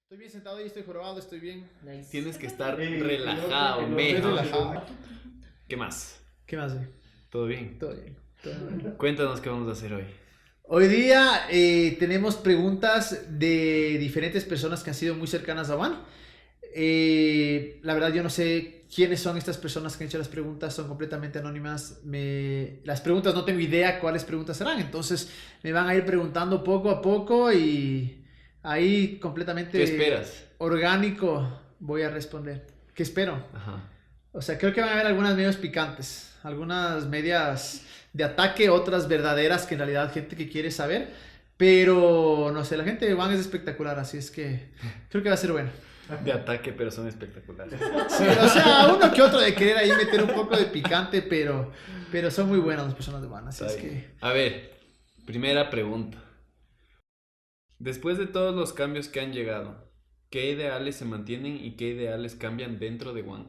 Estoy bien sentado y estoy jorobado, estoy bien. Nice. Tienes que estar relajado, men. Relajado. ¿Qué más? ¿Qué más? ¿Todo bien? Todo bien. Todo bien. Cuéntanos qué vamos a hacer hoy. Hoy día tenemos preguntas de diferentes personas que han sido muy cercanas a Juan. La verdad yo no sé quiénes son estas personas que han hecho las preguntas, son completamente anónimas. Las preguntas no tengo idea cuáles preguntas serán, entonces me van a ir preguntando poco a poco y ahí completamente ¿Qué esperas? orgánico voy a responder. ¿Qué espero? Ajá. O sea, creo que van a haber algunas medios picantes, algunas medias de ataque, otras verdaderas que en realidad gente que quiere saber, pero no sé, la gente de Juan es espectacular, así es que creo que va a ser bueno. De ataque, pero son espectaculares. Sí, o sea, uno que otro de querer ahí meter un poco de picante, pero son muy buenas las personas de Juan, así Está es bien. que... A ver, primera pregunta. Después de todos los cambios que han llegado, ¿qué ideales se mantienen y qué ideales cambian dentro de One?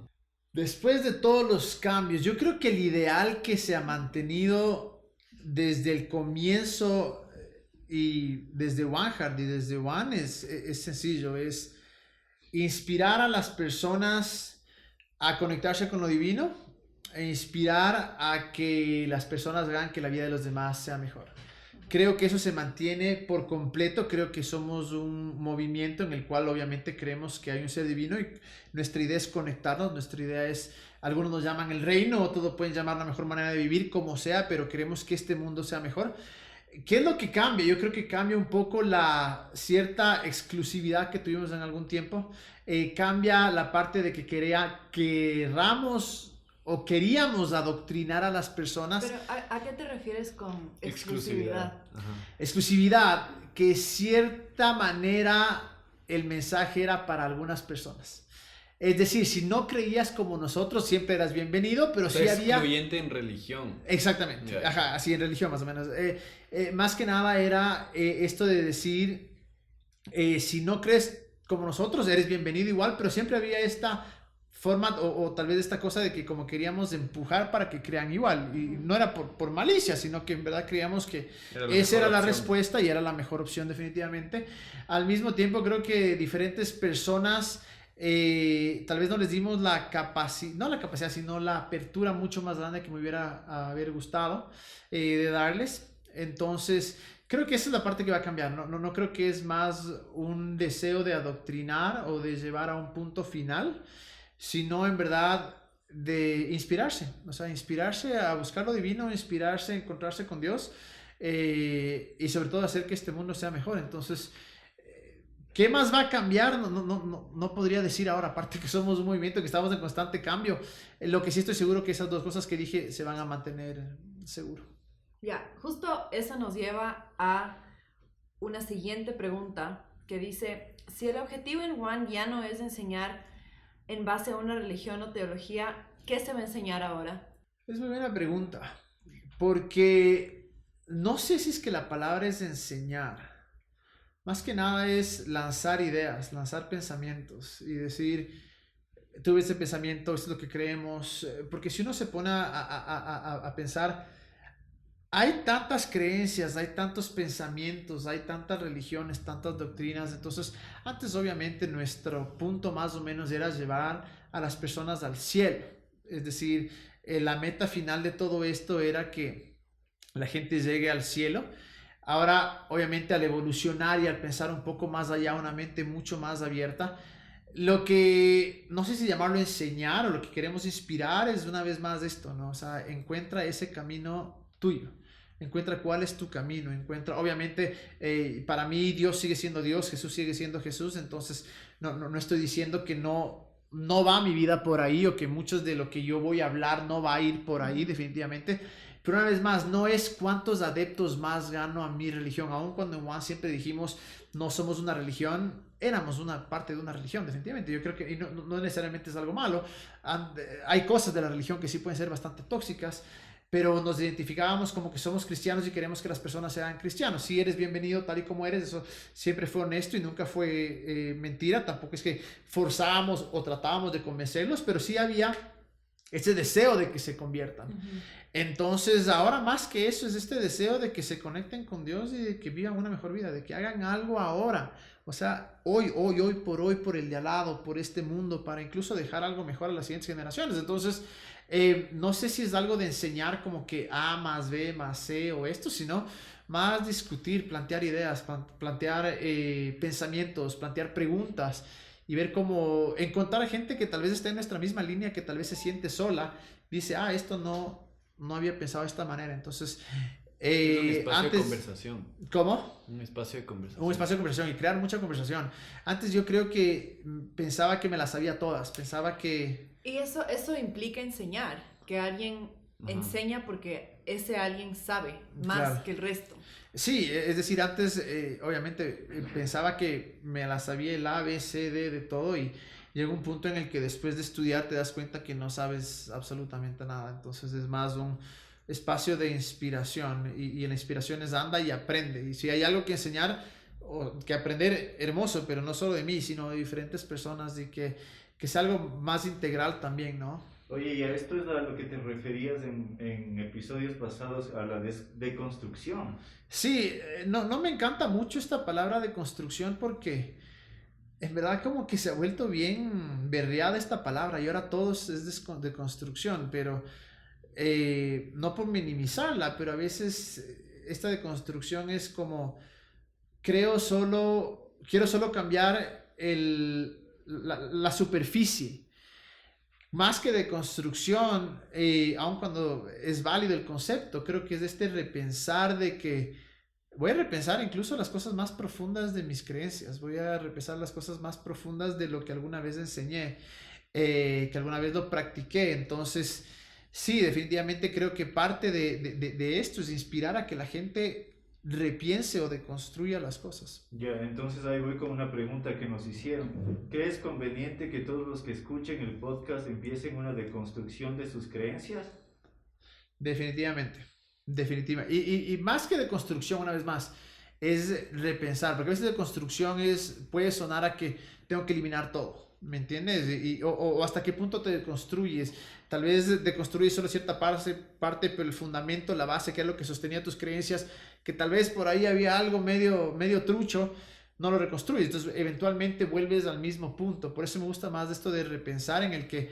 Después de todos los cambios, yo creo que el ideal que se ha mantenido desde el comienzo y desde OneHeart y desde One es sencillo, es inspirar a las personas a conectarse con lo divino e inspirar a que las personas hagan que la vida de los demás sea mejor. Creo que eso se mantiene por completo. Creo que somos un movimiento en el cual obviamente creemos que hay un ser divino y nuestra idea es conectarnos. Nuestra idea es, algunos nos llaman el reino, o todos pueden llamar la mejor manera de vivir, como sea, pero queremos que este mundo sea mejor. ¿Qué es lo que cambia? Yo creo que cambia un poco la cierta exclusividad que tuvimos en algún tiempo. Cambia la parte de que queramos o queríamos adoctrinar a las personas. Pero ¿a qué te refieres con exclusividad? Ajá. Exclusividad, que cierta manera el mensaje era para algunas personas. Es decir, si no creías como nosotros, siempre eras bienvenido, pero sí había... excluyente en religión. Exactamente, Ya. ajá, así en religión más o menos. Más que nada era esto de decir, si no crees como nosotros, eres bienvenido igual, pero siempre había esta forma o tal vez esta cosa de que como queríamos empujar para que crean igual, y no era por malicia, sino que en verdad creíamos que esa era la respuesta y era la mejor opción definitivamente. Al mismo tiempo creo que diferentes personas... tal vez no les dimos la capacidad, no la capacidad, sino la apertura mucho más grande que me hubiera haber gustado de darles. Entonces, creo que esa es la parte que va a cambiar. No creo que es más un deseo de adoctrinar o de llevar a un punto final, sino en verdad de inspirarse. O sea, inspirarse a buscar lo divino, inspirarse a encontrarse con Dios y sobre todo hacer que este mundo sea mejor. Entonces, ¿qué más va a cambiar? No podría decir ahora, aparte que somos un movimiento que estamos en constante cambio. Lo que sí estoy seguro que esas dos cosas que dije se van a mantener seguro. Ya, justo eso nos lleva a una siguiente pregunta que dice, si el objetivo en One ya no es enseñar en base a una religión o teología, ¿qué se va a enseñar ahora? Es muy buena pregunta, porque no sé si es que la palabra es enseñar. Más que nada es lanzar ideas, lanzar pensamientos y decir, tuve ese pensamiento, esto es lo que creemos. Porque si uno se pone a pensar, hay tantas creencias, hay tantos pensamientos, hay tantas religiones, tantas doctrinas. Entonces, antes obviamente nuestro punto más o menos era llevar a las personas al cielo. Es decir, la meta final de todo esto era que la gente llegue al cielo. Ahora, obviamente, al evolucionar y al pensar un poco más allá, una mente mucho más abierta, lo que, no sé si llamarlo enseñar o lo que queremos inspirar es una vez más esto, ¿no? O sea, encuentra ese camino tuyo. Encuentra cuál es tu camino. Encuentra, obviamente, para mí Dios sigue siendo Dios, Jesús sigue siendo Jesús, entonces no estoy diciendo que no va mi vida por ahí o que muchos de lo que yo voy a hablar no va a ir por ahí, definitivamente. Pero una vez más, no es cuántos adeptos más gano a mi religión. Aun cuando en One siempre dijimos no somos una religión, éramos una parte de una religión, definitivamente. Yo creo que no necesariamente es algo malo. Hay cosas de la religión que sí pueden ser bastante tóxicas, pero nos identificábamos como que somos cristianos y queremos que las personas sean cristianos. Si eres bienvenido tal y como eres, eso siempre fue honesto y nunca fue mentira. Tampoco es que forzábamos o tratábamos de convencerlos, pero sí había ese deseo de que se conviertan. Entonces, ahora más que eso es este deseo de que se conecten con Dios y de que vivan una mejor vida, de que hagan algo ahora. O sea, hoy por el de al lado, por este mundo, para incluso dejar algo mejor a las siguientes generaciones. Entonces, no sé si es algo de enseñar como que A más B más C o esto, sino más discutir, plantear ideas, plantear pensamientos, plantear preguntas y ver cómo encontrar a gente que tal vez esté en nuestra misma línea, que tal vez se siente sola, dice, esto no había pensado de esta manera. Entonces, Es un espacio de antes, conversación. ¿cómo? Un espacio de conversación. Un espacio de conversación y crear mucha conversación. Antes yo creo que pensaba que me las sabía todas, pensaba que... Y eso implica enseñar, que alguien Ajá. enseña porque ese alguien sabe más Claro. que el resto. Sí, es decir, antes obviamente pensaba que me las sabía el A, B, C, D de todo y llega un punto en el que después de estudiar te das cuenta que no sabes absolutamente nada. Entonces es más un espacio de inspiración y en la inspiración es anda y aprende. Y si hay algo que enseñar o que aprender, hermoso, pero no solo de mí, sino de diferentes personas y que sea algo más integral también, ¿no? Oye, y a esto es a lo que te referías en episodios pasados, a la deconstrucción. Sí, no me encanta mucho esta palabra de construcción porque en verdad como que se ha vuelto bien berreada esta palabra y ahora todo es de construcción, pero no por minimizarla, pero a veces esta de construcción es como quiero solo cambiar la superficie. Más que de construcción, aun cuando es válido el concepto, creo que es de este repensar de que voy a repensar incluso las cosas más profundas de mis creencias, voy a repensar las cosas más profundas de lo que alguna vez enseñé, que alguna vez lo practiqué. Entonces, sí, definitivamente creo que parte de esto es inspirar a que la gente repiense o deconstruya las cosas. Ya, entonces ahí voy con una pregunta que nos hicieron. ¿Crees conveniente que todos los que escuchen el podcast empiecen una deconstrucción de sus creencias? Definitivamente, definitivamente. Y más que de construcción, una vez más, es repensar, porque a veces de construcción puede sonar a que tengo que eliminar todo, ¿me entiendes? O hasta qué punto te deconstruyes. Tal vez deconstruyes solo cierta parte, pero el fundamento, la base, que es lo que sostenía tus creencias, que tal vez por ahí había algo medio trucho, no lo reconstruyes. Entonces, eventualmente vuelves al mismo punto. Por eso me gusta más de esto de repensar en el que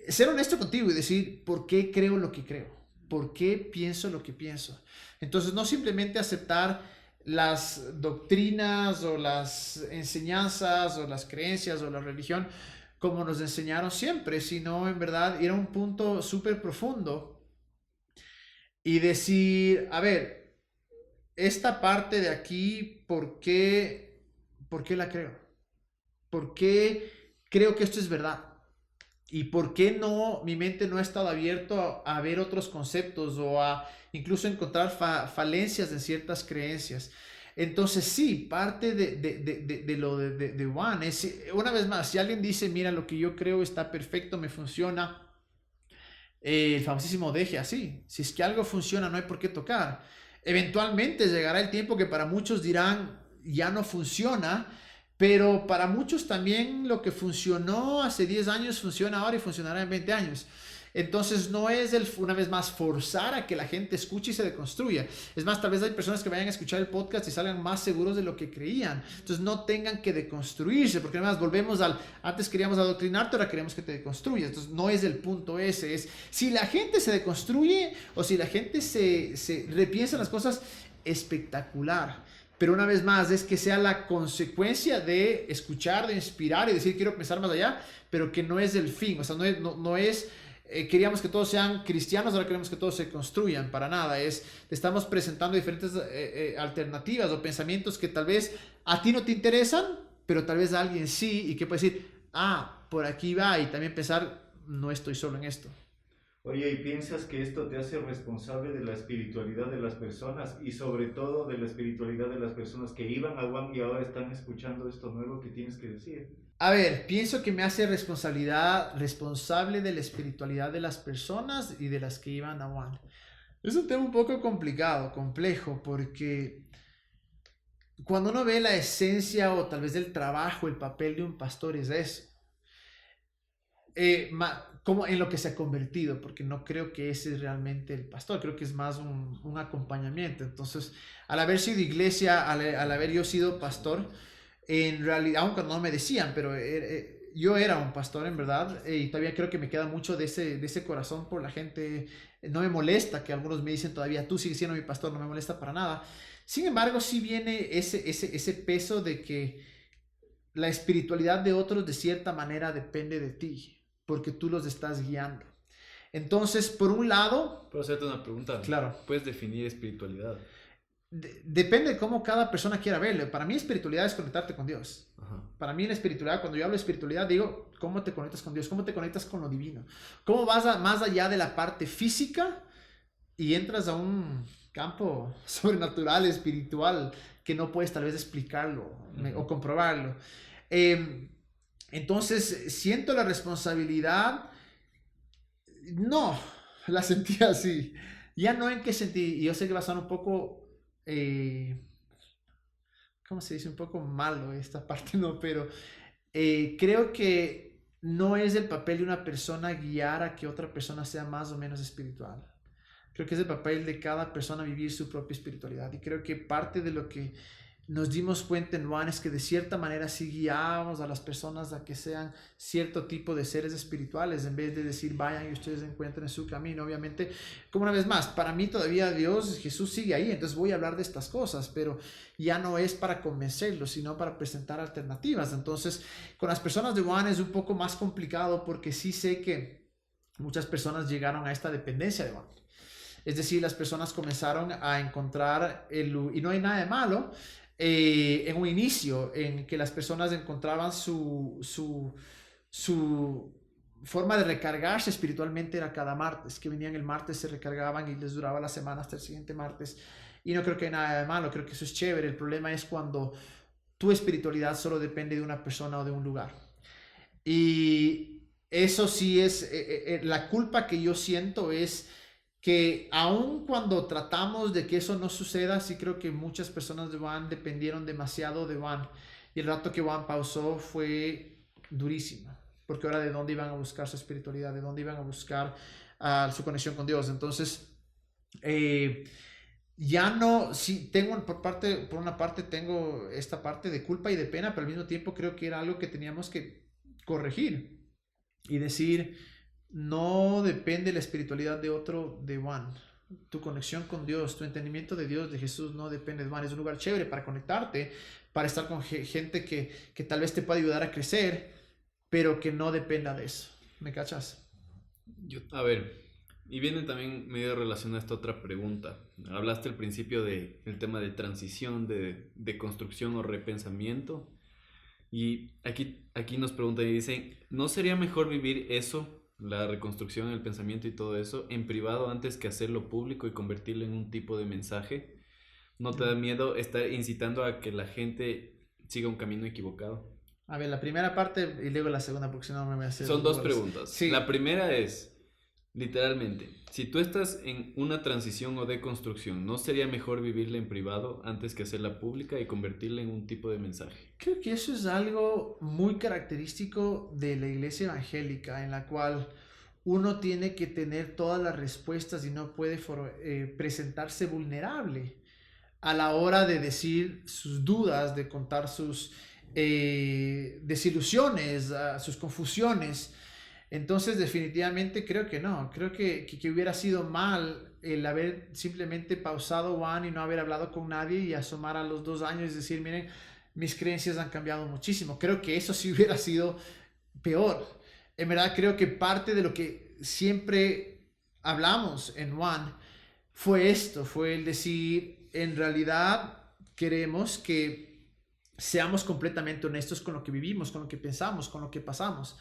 ser honesto contigo y decir por qué creo lo que creo, por qué pienso lo que pienso. Entonces, no simplemente aceptar las doctrinas o las enseñanzas o las creencias o la religión como nos enseñaron siempre, sino en verdad ir a un punto súper profundo y decir, a ver, esta parte de aquí, por qué la creo? ¿Por qué creo que esto es verdad? ¿Y por qué no, mi mente no ha estado abierto a ver otros conceptos o a incluso encontrar falencias en ciertas creencias? Entonces sí, parte de lo de One es, una vez más, si alguien dice, mira, lo que yo creo está perfecto, me funciona, el famosísimo deje así. Si es que algo funciona, no hay por qué tocar. Eventualmente llegará el tiempo que para muchos dirán, ya no funciona, pero para muchos también lo que funcionó hace 10 años funciona ahora y funcionará en 20 años. Entonces no es una vez más forzar a que la gente escuche y se deconstruya. Es más, tal vez hay personas que vayan a escuchar el podcast y salgan más seguros de lo que creían. Entonces no tengan que deconstruirse, porque además volvemos antes queríamos adoctrinarte, ahora queremos que te deconstruyas. Entonces no es el punto ese, es si la gente se deconstruye o si la gente se repiensa las cosas, espectacular. Pero una vez más, es que sea la consecuencia de escuchar, de inspirar y decir quiero pensar más allá, pero que no es el fin. O sea, no es queríamos que todos sean cristianos, ahora queremos que todos se construyan, para nada. Estamos presentando diferentes alternativas o pensamientos que tal vez a ti no te interesan, pero tal vez a alguien sí, y que puede decir, por aquí va, y también pensar, no estoy solo en esto. Oye, ¿y piensas que esto te hace responsable de la espiritualidad de las personas y sobre todo de la espiritualidad de las personas que iban a One y ahora están escuchando esto nuevo que tienes que decir? A ver, pienso que me hace responsable de la espiritualidad de las personas y de las que iban a One. Es un tema un poco complicado, complejo, porque cuando uno ve la esencia o tal vez del trabajo, el papel de un pastor es eso. Como en lo que se ha convertido, porque no creo que ese es realmente el pastor, creo que es más un acompañamiento. Entonces, al haber sido iglesia, al haber yo sido pastor, en realidad, aun cuando no me decían, pero yo era un pastor en verdad, y todavía creo que me queda mucho de ese corazón por la gente. No me molesta que algunos me dicen todavía, tú sigues siendo mi pastor, no me molesta para nada. Sin embargo, sí viene ese peso de que la espiritualidad de otros de cierta manera depende de ti, porque tú los estás guiando. Entonces, por un lado... Puedo hacerte una pregunta. Claro. ¿Puedes definir espiritualidad? Depende de cómo cada persona quiera verlo. Para mí espiritualidad es conectarte con Dios. Ajá. Para mí la espiritualidad, cuando yo hablo de espiritualidad, digo, ¿cómo te conectas con Dios? ¿Cómo te conectas con lo divino? ¿Cómo vas más allá de la parte física y entras a un campo sobrenatural, espiritual, que no puedes tal vez explicarlo o comprobarlo? Entonces, siento la responsabilidad. No, la sentí así. Ya no en qué sentí, y yo sé que va a sonar un poco, ¿cómo se dice? Un poco malo esta parte, no, pero creo que no es el papel de una persona guiar a que otra persona sea más o menos espiritual. Creo que es el papel de cada persona vivir su propia espiritualidad, y creo que parte de lo que nos dimos cuenta en One es que de cierta manera sí guiábamos a las personas a que sean cierto tipo de seres espirituales, en vez de decir vayan y ustedes encuentren su camino. Obviamente, como una vez más, para mí todavía Dios, Jesús sigue ahí, entonces voy a hablar de estas cosas, pero ya no es para convencerlos, sino para presentar alternativas. Entonces, con las personas de One es un poco más complicado, porque sí sé que muchas personas llegaron a esta dependencia de One. Es decir, las personas comenzaron a encontrar y no hay nada de malo, en un inicio en que las personas encontraban su forma de recargarse espiritualmente era cada martes, que venían el martes, se recargaban y les duraba la semana hasta el siguiente martes, y no creo que hay nada de malo, creo que eso es chévere. El problema es cuando tu espiritualidad solo depende de una persona o de un lugar, y eso sí es la culpa que yo siento, es que aun cuando tratamos de que eso no suceda, sí creo que muchas personas de One dependieron demasiado de One, y el rato que One pausó fue durísimo, porque ahora de dónde iban a buscar su espiritualidad, de dónde iban a buscar su conexión con Dios. Entonces, ya no, sí, por una parte tengo esta parte de culpa y de pena, pero al mismo tiempo creo que era algo que teníamos que corregir y decir, no depende la espiritualidad de otro de One. Tu conexión con Dios, tu entendimiento de Dios, de Jesús, no depende de One. Es un lugar chévere para conectarte, para estar con gente que tal vez te pueda ayudar a crecer, pero que no dependa de eso. ¿Me cachas? A ver, y viene también medio relacionada a esta otra pregunta. Hablaste al principio del tema de transición, de construcción o repensamiento. Y aquí nos preguntan y dicen, ¿no sería mejor vivir eso, la reconstrucción, el pensamiento y todo eso, en privado antes que hacerlo público y convertirlo en un tipo de mensaje? ¿No te da miedo estar incitando a que la gente siga un camino equivocado? A ver, la primera parte y luego la segunda, porque si no me voy a hacer... Son dos preguntas. Sí. La primera es, literalmente, si tú estás en una transición o deconstrucción, ¿no sería mejor vivirla en privado antes que hacerla pública y convertirla en un tipo de mensaje? Creo que eso es algo muy característico de la iglesia evangélica, en la cual uno tiene que tener todas las respuestas y no puede presentarse vulnerable a la hora de decir sus dudas, de contar sus desilusiones, sus confusiones. Entonces definitivamente creo que no, creo que hubiera sido mal el haber simplemente pausado One y no haber hablado con nadie y asomar a los 2 años y decir, miren, mis creencias han cambiado muchísimo. Creo que eso sí hubiera sido peor. En verdad creo que parte de lo que siempre hablamos en One fue esto, fue el decir, en realidad queremos que seamos completamente honestos con lo que vivimos, con lo que pensamos, con lo que pasamos.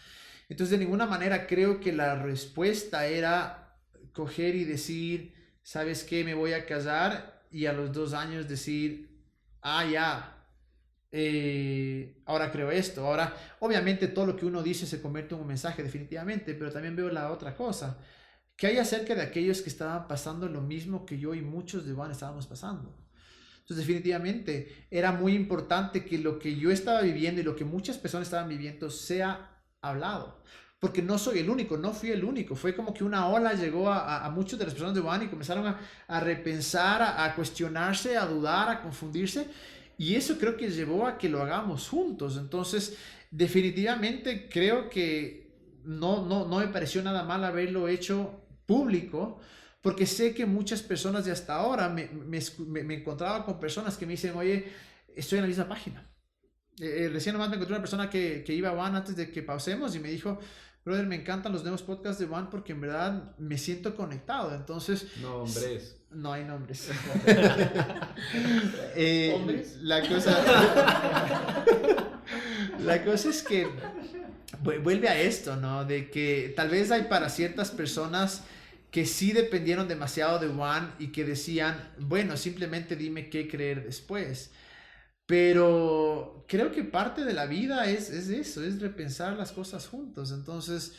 Entonces, de ninguna manera creo que la respuesta era coger y decir, ¿sabes qué? Me voy a casar, y a los 2 años decir, ya, ahora creo esto. Ahora, obviamente todo lo que uno dice se convierte en un mensaje definitivamente, pero también veo la otra cosa, que hay acerca de aquellos que estaban pasando lo mismo que yo y muchos de Juan estábamos pasando. Entonces, definitivamente era muy importante que lo que yo estaba viviendo y lo que muchas personas estaban viviendo sea hablado, porque no soy el único, no fui el único. Fue como que una ola llegó a muchas de las personas de One y comenzaron a repensar, a cuestionarse, a dudar, a confundirse, y eso creo que llevó a que lo hagamos juntos. Entonces, definitivamente creo que no me pareció nada mal haberlo hecho público, porque sé que muchas personas de hasta ahora me encontraba con personas que me dicen, oye, estoy en la misma página. Recién nomás me encontré una persona que iba a One antes de que pausemos y me dijo, brother, me encantan los nuevos podcasts de One porque en verdad me siento conectado. Entonces, Nombres. no hay nombres. ¿Hombres? La cosa es que vuelve a esto, ¿no? De que tal vez hay para ciertas personas que sí dependieron demasiado de One y que decían, bueno, simplemente dime qué creer después. Pero creo que parte de la vida es eso, es repensar las cosas juntos. Entonces,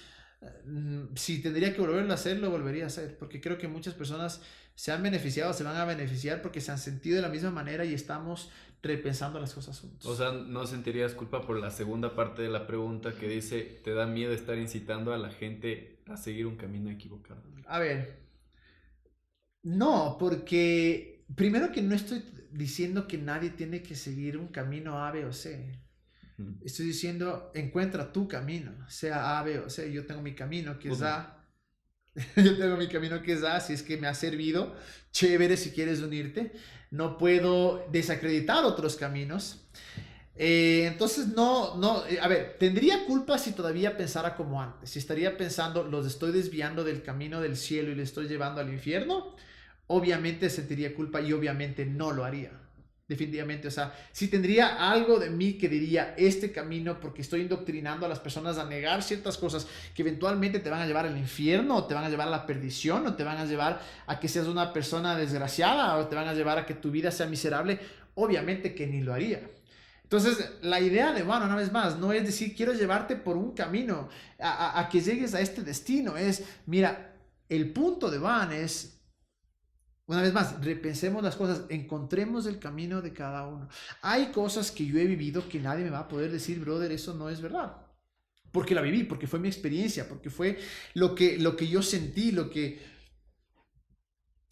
si tendría que volverlo a hacer, lo volvería a hacer, porque creo que muchas personas se han beneficiado, se van a beneficiar porque se han sentido de la misma manera y estamos repensando las cosas juntos. O sea, ¿no sentirías culpa por la segunda parte de la pregunta que dice, te da miedo estar incitando a la gente a seguir un camino equivocado? A ver, no, porque primero que no estoy diciendo que nadie tiene que seguir un camino A, B o C. Estoy diciendo, encuentra tu camino, sea A, B o C. Yo tengo mi camino que es A. Yo tengo mi camino que es A, si es que me ha servido, chévere si quieres unirte. No puedo desacreditar otros caminos. Entonces, a ver, tendría culpa si todavía pensara como antes. Si estaría pensando, los estoy desviando del camino del cielo y les estoy llevando al infierno, obviamente sentiría culpa y obviamente no lo haría. Definitivamente, o sea, si tendría algo de mí que diría este camino porque estoy indoctrinando a las personas a negar ciertas cosas que eventualmente te van a llevar al infierno o te van a llevar a la perdición o te van a llevar a que seas una persona desgraciada o te van a llevar a que tu vida sea miserable, obviamente que ni lo haría. Entonces, la idea de, bueno, una vez más, no es decir, quiero llevarte por un camino a que llegues a este destino. Es, mira, el punto de Van es, una vez más, repensemos las cosas, encontremos el camino de cada uno. Hay cosas que yo he vivido que nadie me va a poder decir, brother, eso no es verdad. Porque la viví, porque fue mi experiencia, porque fue lo que yo sentí, lo que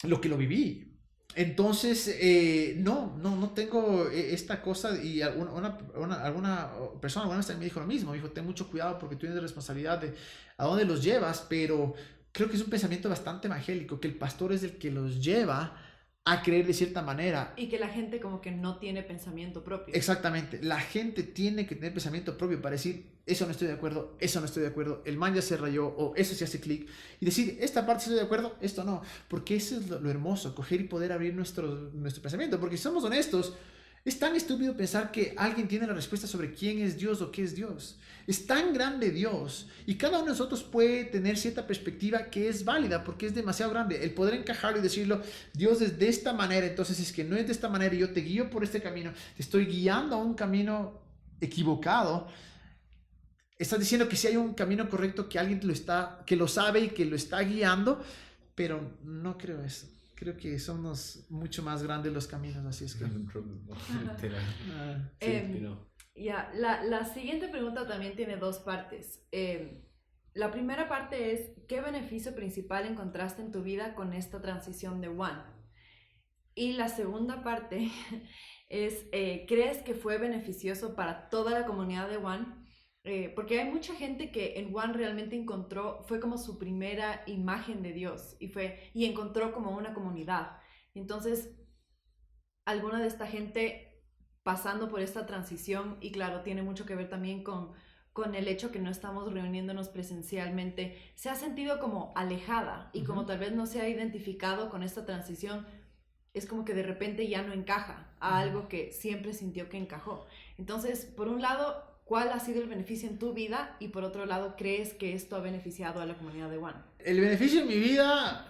lo viví. Entonces, no tengo esta cosa y alguna persona alguna vez también me dijo lo mismo, me dijo, ten mucho cuidado porque tú tienes responsabilidad de a dónde los llevas, pero creo que es un pensamiento bastante evangélico, que el pastor es el que los lleva a creer de cierta manera. Y que la gente como que no tiene pensamiento propio. Exactamente, la gente tiene que tener pensamiento propio para decir, eso no estoy de acuerdo, eso no estoy de acuerdo, el man ya se rayó o eso se hace clic, y decir, esta parte estoy de acuerdo, esto no, porque eso es lo hermoso, coger y poder abrir nuestro pensamiento, porque si somos honestos, es tan estúpido pensar que alguien tiene la respuesta sobre quién es Dios o qué es Dios. Es tan grande Dios y cada uno de nosotros puede tener cierta perspectiva que es válida porque es demasiado grande. El poder encajarlo y decirlo, Dios es de esta manera, entonces es que no es de esta manera y yo te guío por este camino, te estoy guiando a un camino equivocado. Estás diciendo que sí hay un camino correcto, que alguien que lo sabe y que lo está guiando, pero no creo eso. Creo que somos mucho más grandes los caminos, así es que... La siguiente pregunta también tiene dos partes. La primera parte es, ¿qué beneficio principal encontraste en tu vida con esta transición de One? Y la segunda parte es, ¿crees que fue beneficioso para toda la comunidad de One? Porque hay mucha gente que en One realmente fue como su primera imagen de Dios y encontró como una comunidad. Entonces, alguna de esta gente pasando por esta transición, y claro, tiene mucho que ver también con el hecho que no estamos reuniéndonos presencialmente, se ha sentido como alejada y como tal vez no se ha identificado con esta transición, es como que de repente ya no encaja a algo que siempre sintió que encajó. Entonces, por un lado, ¿cuál ha sido el beneficio en tu vida? Y por otro lado, ¿crees que esto ha beneficiado a la comunidad de One? El beneficio en mi vida,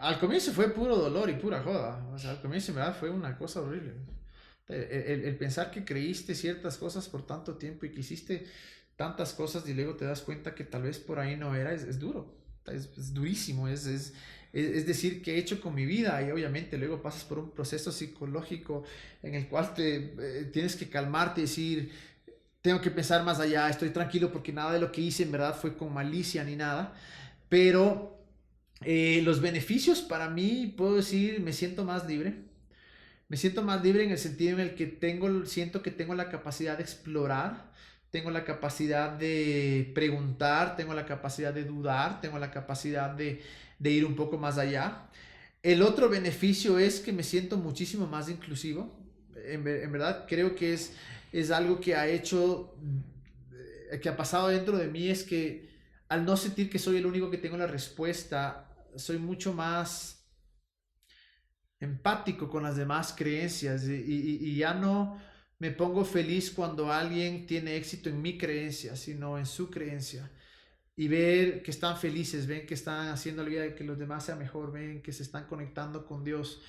al comienzo fue puro dolor y pura joda. O sea, al comienzo en verdad fue una cosa horrible. El pensar que creíste ciertas cosas por tanto tiempo y que hiciste tantas cosas y luego te das cuenta que tal vez por ahí no era, es duro. Es durísimo. Es decir, ¿qué he hecho con mi vida? Y obviamente luego pasas por un proceso psicológico en el cual tienes que calmarte y decir... Tengo que pensar más allá, estoy tranquilo porque nada de lo que hice en verdad fue con malicia ni nada. Pero los beneficios para mí, puedo decir, me siento más libre. Me siento más libre en el sentido en el que siento que tengo la capacidad de explorar, tengo la capacidad de preguntar, tengo la capacidad de dudar, tengo la capacidad de ir un poco más allá. El otro beneficio es que me siento muchísimo más inclusivo. En verdad creo que es algo que que ha pasado dentro de mí, es que al no sentir que soy el único que tengo la respuesta, soy mucho más empático con las demás creencias y ya no me pongo feliz cuando alguien tiene éxito en mi creencia, sino en su creencia. Y ver que están felices, ven que están haciendo la vida de que los demás sea mejor, ven que se están conectando con Dios.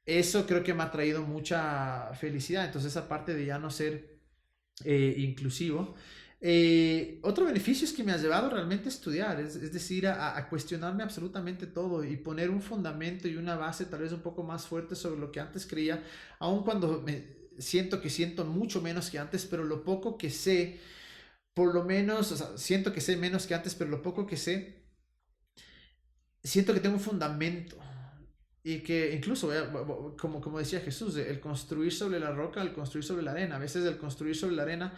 Eso creo que me ha traído mucha felicidad. Entonces, aparte de ya no ser inclusivo, otro beneficio es que me ha llevado realmente a estudiar, es decir, a cuestionarme absolutamente todo y poner un fundamento y una base tal vez un poco más fuerte sobre lo que antes creía, aun cuando siento mucho menos que antes, pero lo poco que sé, por lo menos, o sea, siento que sé menos que antes, pero lo poco que sé, siento que tengo un fundamento. Y que incluso, como decía Jesús, el construir sobre la roca, el construir sobre la arena. A veces el construir sobre la arena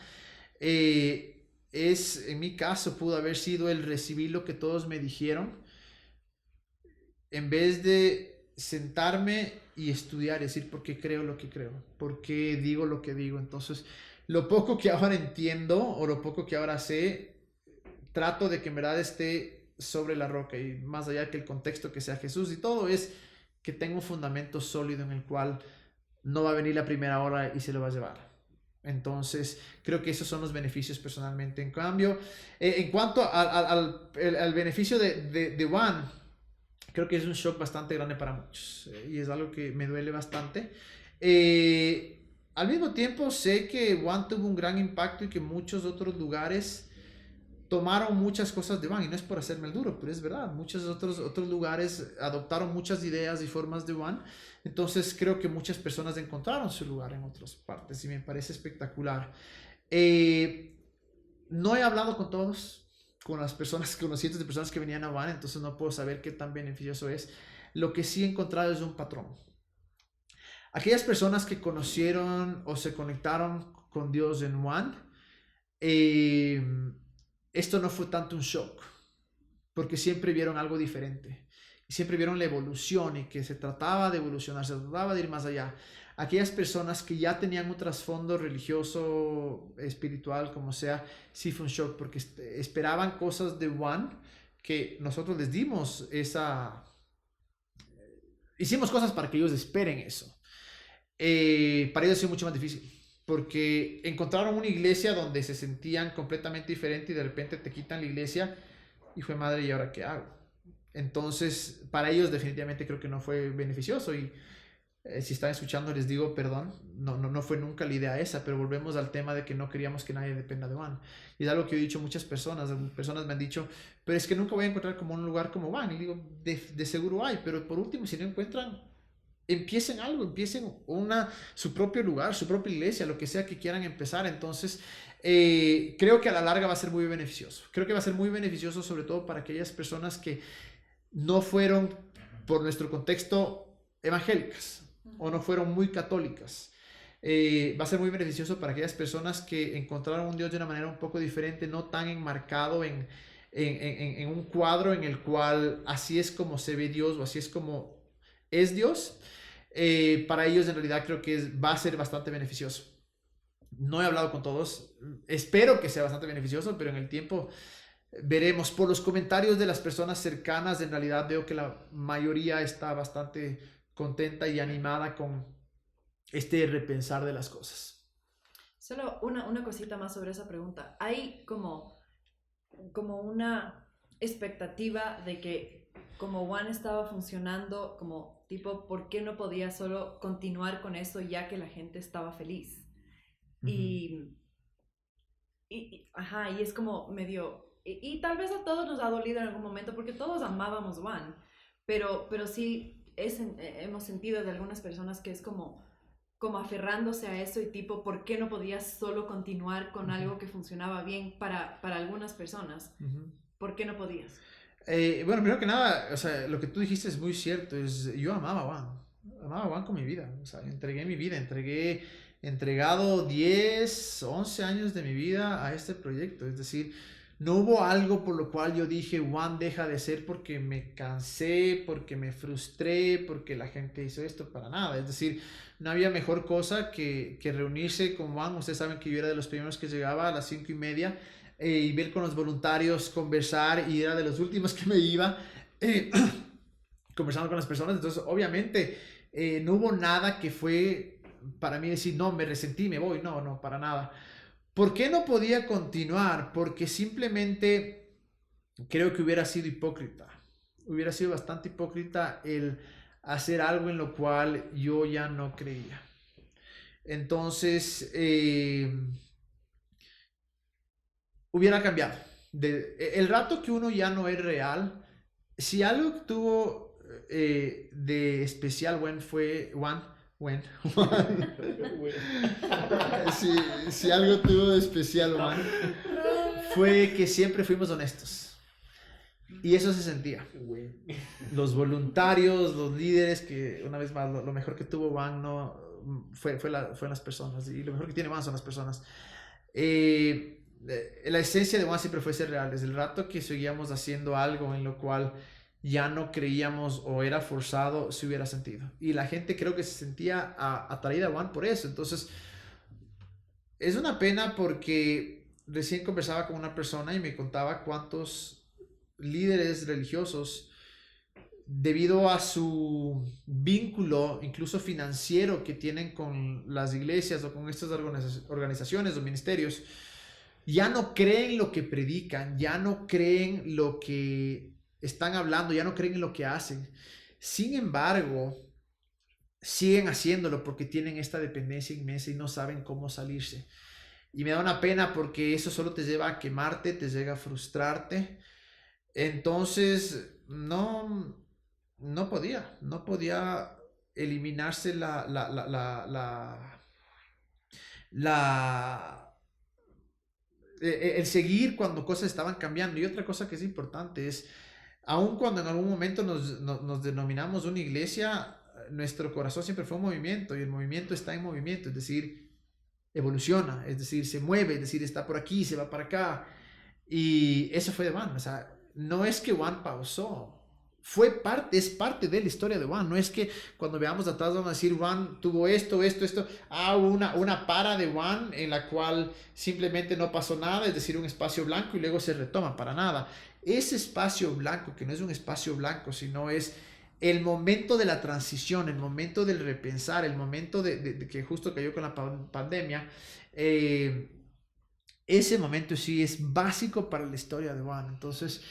en mi caso, pudo haber sido el recibir lo que todos me dijeron, en vez de sentarme y estudiar, decir por qué creo lo que creo, por qué digo lo que digo. Entonces, lo poco que ahora entiendo o lo poco que ahora sé, trato de que en verdad esté sobre la roca y más allá que el contexto que sea Jesús y todo, es que tengo un fundamento sólido en el cual no va a venir la primera hora y se lo va a llevar. Entonces, creo que esos son los beneficios personalmente. En cambio, en cuanto al beneficio de One, creo que es un shock bastante grande para muchos y es algo que me duele bastante. Al mismo tiempo, sé que One tuvo un gran impacto y que muchos otros lugares tomaron muchas cosas de One, y no es por hacerme el duro, pero es verdad, muchos otros lugares adoptaron muchas ideas y formas de One. Entonces creo que muchas personas encontraron su lugar en otras partes y me parece espectacular. No he hablado con todos, con las personas, con los cientos de personas que venían a One, entonces no puedo saber qué tan beneficioso es. Lo que sí he encontrado es un patrón. Aquellas personas que conocieron o se conectaron con Dios en One, esto no fue tanto un shock, porque siempre vieron algo diferente. Y siempre vieron la evolución y que se trataba de evolucionar, se trataba de ir más allá. Aquellas personas que ya tenían un trasfondo religioso, espiritual, como sea, sí fue un shock, porque esperaban cosas de One que nosotros les dimos hicimos cosas para que ellos esperen eso. Para ellos ha sido mucho más difícil, porque encontraron una iglesia donde se sentían completamente diferente y de repente te quitan la iglesia y fue madre, ¿y ahora qué hago? Entonces, para ellos definitivamente creo que no fue beneficioso y si están escuchando les digo perdón, no fue nunca la idea esa, pero volvemos al tema de que no queríamos que nadie dependa de One. Y es algo que he dicho muchas personas me han dicho, pero es que nunca voy a encontrar como un lugar como One. Y digo, de seguro hay, pero por último, si no encuentran, empiecen algo, empiecen su propio lugar, su propia iglesia, lo que sea que quieran empezar. Entonces, creo que a la larga va a ser muy beneficioso. Creo que va a ser muy beneficioso sobre todo para aquellas personas que no fueron, por nuestro contexto, evangélicas o no fueron muy católicas. Va a ser muy beneficioso para aquellas personas que encontraron un Dios de una manera un poco diferente, no tan enmarcado en un cuadro en el cual así es como se ve Dios o así es como es Dios. Para ellos en realidad creo que va a ser bastante beneficioso. No he hablado con todos, espero que sea bastante beneficioso, pero en el tiempo veremos. Por los comentarios de las personas cercanas, en realidad veo que la mayoría está bastante contenta y animada con este repensar de las cosas. Solo una cosita más sobre esa pregunta. Hay como una expectativa de que como One estaba funcionando, como tipo, ¿por qué no podía solo continuar con eso ya que la gente estaba feliz? Y es como medio... Y tal vez a todos nos ha dolido en algún momento porque todos amábamos One, pero sí hemos sentido de algunas personas que es como aferrándose a eso y tipo, ¿por qué no podías solo continuar con algo que funcionaba bien para algunas personas? ¿Por qué no podías? Bueno, primero que nada, o sea, lo que tú dijiste es muy cierto. Yo amaba One. amaba a Juan con mi vida. O sea, entregué mi vida, entregado 10, 11 años de mi vida a este proyecto. Es decir, no hubo algo por lo cual yo dije, Juan deja de ser porque me cansé, porque me frustré, porque la gente hizo esto, para nada. Es decir, no había mejor cosa que reunirse con Juan. Ustedes saben que yo era de los primeros que llegaba a las 5:30 y ver con los voluntarios, conversar, y era de los últimos que me iba conversando con las personas. Entonces, obviamente, no hubo nada que fue para mí decir, no, me resentí, me voy. No, no, para nada. ¿Por qué no podía continuar? Porque simplemente creo que hubiera sido hipócrita. Hubiera sido bastante hipócrita el hacer algo en lo cual yo ya no creía. Entonces, hubiera cambiado. El rato que uno ya no es real, si algo tuvo de especial fue Juan. Si algo tuvo de especial Juan, fue que siempre fuimos honestos. Y eso se sentía. Los voluntarios, los líderes, que una vez más, lo mejor que tuvo Juan fue las personas. Y lo mejor que tiene Juan son las personas. La esencia de Juan siempre fue ser real. Desde el rato que seguíamos haciendo algo en lo cual ya no creíamos o era forzado, se hubiera sentido. Y la gente creo que se sentía atraída a Juan por eso. Entonces, es una pena porque recién conversaba con una persona y me contaba cuántos líderes religiosos, debido a su vínculo, incluso financiero, que tienen con las iglesias o con estas organizaciones o ministerios, ya no creen lo que predican, ya no creen lo que están hablando, ya no creen en lo que hacen. Sin embargo, siguen haciéndolo porque tienen esta dependencia inmensa y no saben cómo salirse. Y me da una pena porque eso solo te lleva a quemarte, te llega a frustrarte. Entonces, no podía eliminarse el seguir cuando cosas estaban cambiando. Y otra cosa que es importante es, aun cuando en algún momento nos denominamos una iglesia, nuestro corazón siempre fue un movimiento, y el movimiento está en movimiento, es decir, evoluciona, es decir, se mueve, es decir, está por aquí, se va para acá. Y eso fue de Juan. O sea, no es que Juan pausó, es parte de la historia de Juan. No es que cuando veamos atrás vamos a decir Juan tuvo esto, una para de Juan en la cual simplemente no pasó nada, es decir, un espacio blanco, y luego se retoma, para nada. Ese espacio blanco, que no es un espacio blanco, sino es el momento de la transición, el momento del repensar, el momento de que justo cayó con la pandemia. Ese momento sí es básico para la historia de Juan. Entonces,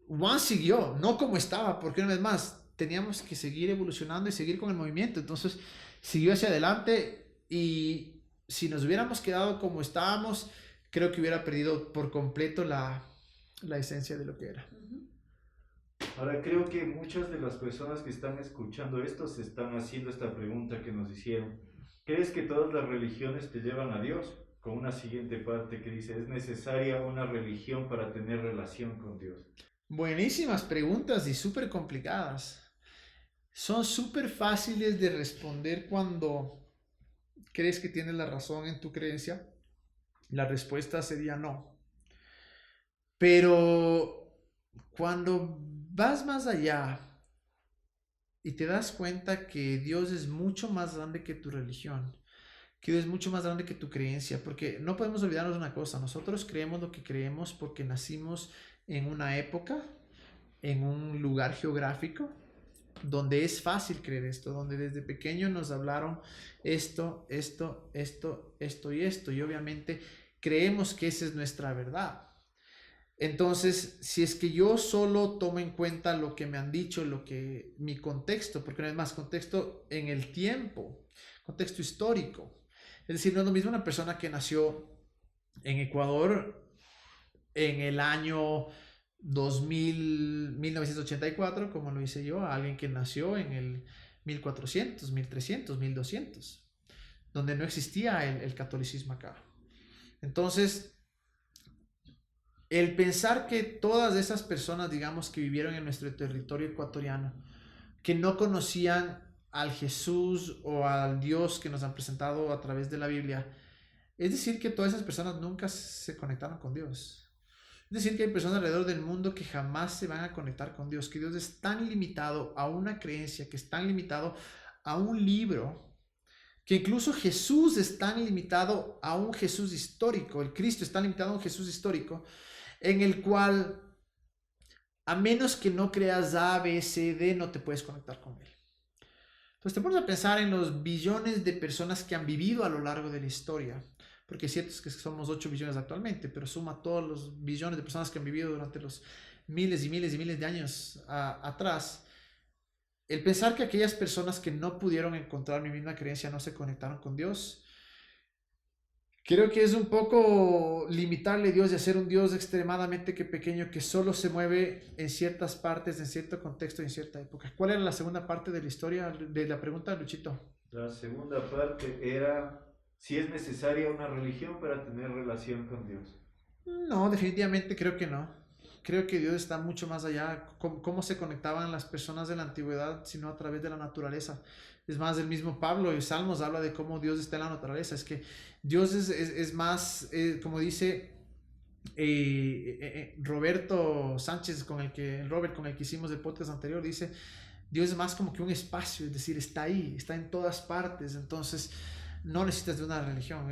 Juan siguió, no como estaba, porque una vez más, teníamos que seguir evolucionando y seguir con el movimiento. Entonces, siguió hacia adelante, y si nos hubiéramos quedado como estábamos, creo que hubiera perdido por completo la esencia de lo que era. Ahora, creo que muchas de las personas que están escuchando esto se están haciendo esta pregunta que nos hicieron. ¿Crees que todas las religiones te llevan a Dios? Con una siguiente parte que dice, ¿es necesaria una religión para tener relación con Dios? Buenísimas preguntas y súper complicadas. Son súper fáciles de responder cuando crees que tienes la razón en tu creencia. La respuesta sería no. Pero cuando vas más allá y te das cuenta que Dios es mucho más grande que tu religión, que Dios es mucho más grande que tu creencia, porque no podemos olvidarnos de una cosa: nosotros creemos lo que creemos porque nacimos en una época, en un lugar geográfico, donde es fácil creer esto, donde desde pequeño nos hablaron esto y esto, y obviamente creemos que esa es nuestra verdad. Entonces, si es que yo solo tomo en cuenta lo que me han dicho, mi contexto, porque no es más contexto en el tiempo, contexto histórico. Es decir, no es lo mismo una persona que nació en Ecuador en el año 1984, como lo hice yo, a alguien que nació en el 1400, 1300, 1200, donde no existía el catolicismo acá. Entonces, el pensar que todas esas personas, digamos, que vivieron en nuestro territorio ecuatoriano, que no conocían al Jesús o al Dios que nos han presentado a través de la Biblia. Es decir, que todas esas personas nunca se conectaron con Dios. Es decir, que hay personas alrededor del mundo que jamás se van a conectar con Dios, que Dios es tan limitado a una creencia, que es tan limitado a un libro, que incluso Jesús es tan limitado a un Jesús histórico, el Cristo es tan limitado a un Jesús histórico, en el cual, a menos que no creas A, B, C, D, no te puedes conectar con Él. Entonces te pones a pensar en los billones de personas que han vivido a lo largo de la historia, porque es cierto que somos 8 billones actualmente, pero suma todos los billones de personas que han vivido durante los miles y miles y miles de años atrás. El pensar que aquellas personas que no pudieron encontrar mi misma creencia no se conectaron con Dios, creo que es un poco limitarle a Dios y hacer un Dios extremadamente pequeño que solo se mueve en ciertas partes, en cierto contexto y en cierta época. ¿Cuál era la segunda parte de la historia, de la pregunta, Luchito? La segunda parte era si es necesaria una religión para tener relación con Dios. No, definitivamente creo que no. Creo que Dios está mucho más allá. ¿Cómo se conectaban las personas de la antigüedad sino a través de la naturaleza? Es más, el mismo Pablo en Salmos habla de cómo Dios está en la naturaleza. Es que Dios es más, como dice Roberto Sánchez, Robert con el que hicimos el podcast anterior, dice, Dios es más como que un espacio, es decir, está ahí, está en todas partes. Entonces, no necesitas de una religión.